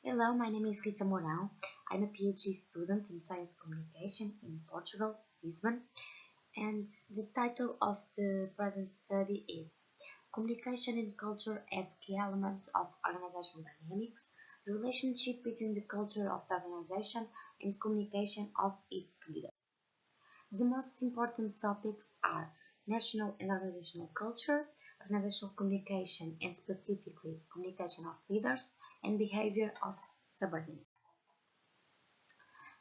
Hello, my name is Rita Mourão. I'm a PhD student in Science Communication in Portugal, Lisbon, and the title of the present study is Communication and Culture as Key Elements of Organizational Dynamics, the relationship between the culture of the organization and communication of its leaders. The most important topics are national and organizational culture, organizational communication and specifically communication of leaders, and behavior of subordinates.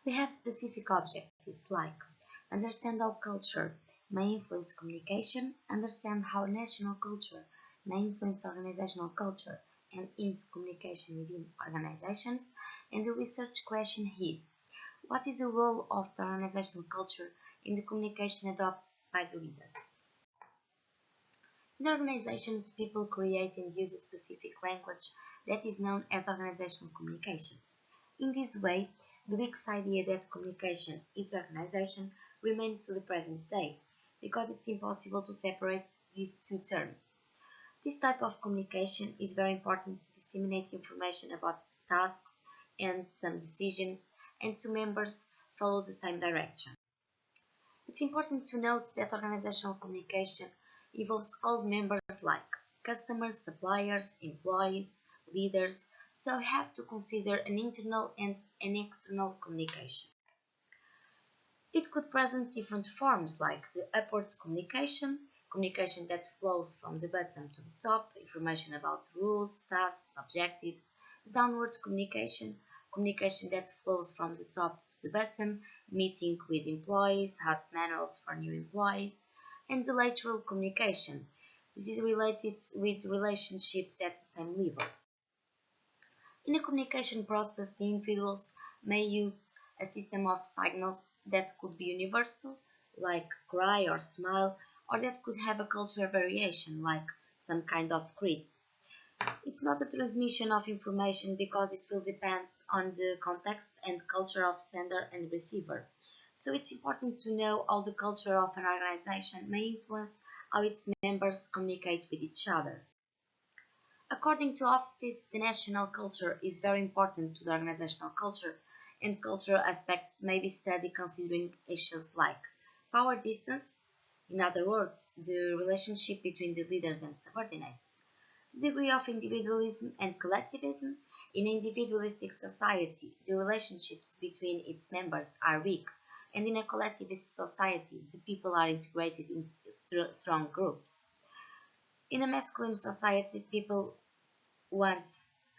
We have specific objectives like understand how culture may influence communication, understand how national culture may influence organizational culture and its communication within organizations, and the research question is what is the role of the organizational culture in the communication adopted by the leaders? In organizations, people create and use a specific language that is known as organizational communication. In this way, the Wicks idea that communication is organization remains to the present day, because it's impossible to separate these two terms. This type of communication is very important to disseminate information about tasks and some decisions, and to members follow the same direction. It's important to note that organizational communication involves all members like customers, suppliers, employees, leaders, so have to consider an internal and an external communication. It could present different forms like the upward communication, communication that flows from the bottom to the top, information about rules, tasks, objectives, downward communication, communication that flows from the top to the bottom, meeting with employees, host manuals for new employees, and the lateral communication. This is related with relationships at the same level. In a communication process, the individuals may use a system of signals that could be universal, like cry or smile, or that could have a cultural variation, like some kind of creed. It's not a transmission of information because it will depend on the context and culture of sender and receiver. So it's important to know how the culture of an organization may influence how its members communicate with each other. According to Hofstede, the national culture is very important to the organizational culture, and cultural aspects may be studied considering issues like power distance, in other words, the relationship between the leaders and subordinates, the degree of individualism and collectivism. In an individualistic society, the relationships between its members are weak, and in a collectivist society, the people are integrated in strong groups. In a masculine society, people want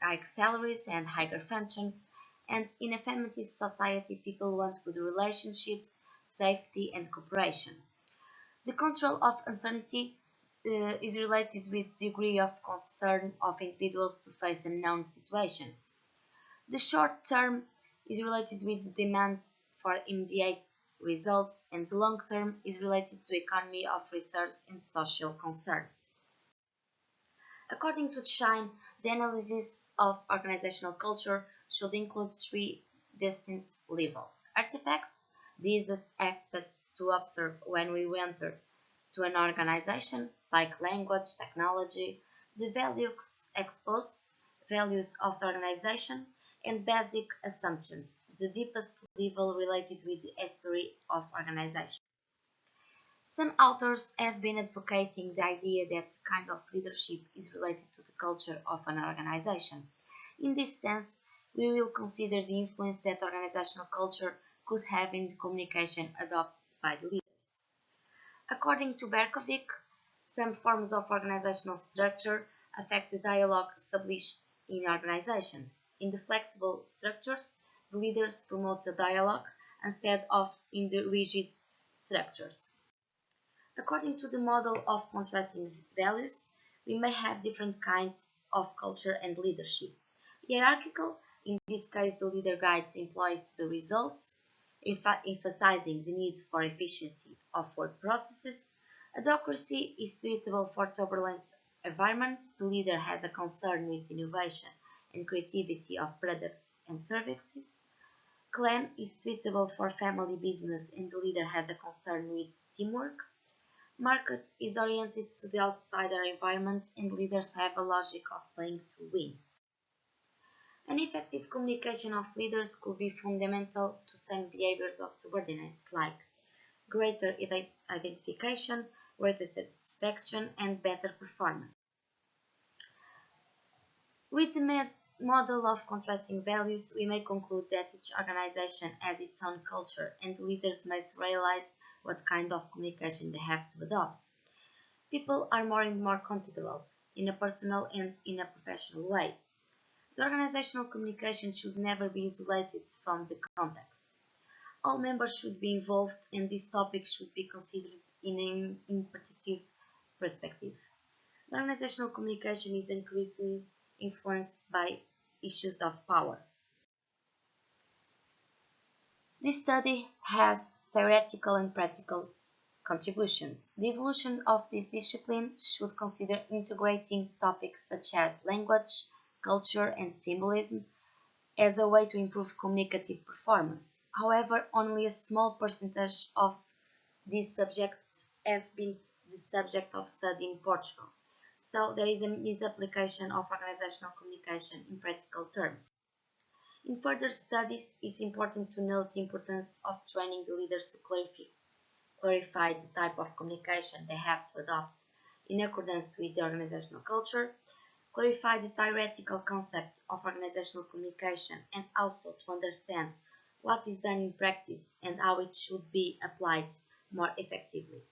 high salaries and higher functions, and in a feminist society, people want good relationships, safety, and cooperation. The control of uncertainty is related with degree of concern of individuals to face unknown situations. The short term is related with the demands for immediate results, and the long term is related to economy of resource and social concerns. According to Shine, the analysis of organizational culture should include three distinct levels: artifacts, these are aspects to observe when we enter to an organization, like language, technology, the values exposed, values of the organization, and basic assumptions, the deepest level related with the history of organization. Some authors have been advocating the idea that kind of leadership is related to the culture of an organization. In this sense, we will consider the influence that organizational culture could have in the communication adopted by the leaders. According to Berkovic, some forms of organizational structure affect the dialogue established in organizations. In the flexible structures, the leaders promote the dialogue instead of in the rigid structures. According to the model of contrasting values, we may have different kinds of culture and leadership. Hierarchical, in this case, the leader guides employees to the results, emphasizing the need for efficiency of work processes. Adhocracy is suitable for turbulent environments. The leader has a concern with innovation and creativity of products and services. Clan is suitable for family business, and the leader has a concern with teamwork. Market is oriented to the outsider environment, and leaders have a logic of playing to win. An effective communication of leaders could be fundamental to some behaviors of subordinates, like greater identification, greater satisfaction, and better performance. With the model of contrasting values, we may conclude that each organization has its own culture, and leaders must realize what kind of communication they have to adopt. People are more and more compatible in a personal and in a professional way. The organizational communication should never be isolated from the context. All members should be involved, and this topic should be considered in an interpretive perspective. The organizational communication is increasingly influenced by issues of power. This study has theoretical and practical contributions. The evolution of this discipline should consider integrating topics such as language, culture, and symbolism as a way to improve communicative performance. However, only a small percentage of these subjects have been the subject of study in Portugal. So there is a misapplication of organizational communication in practical terms. In further studies, it's important to note the importance of training the leaders to clarify the type of communication they have to adopt in accordance with the organizational culture, clarify the theoretical concept of organizational communication, and also to understand what is done in practice and how it should be applied more effectively.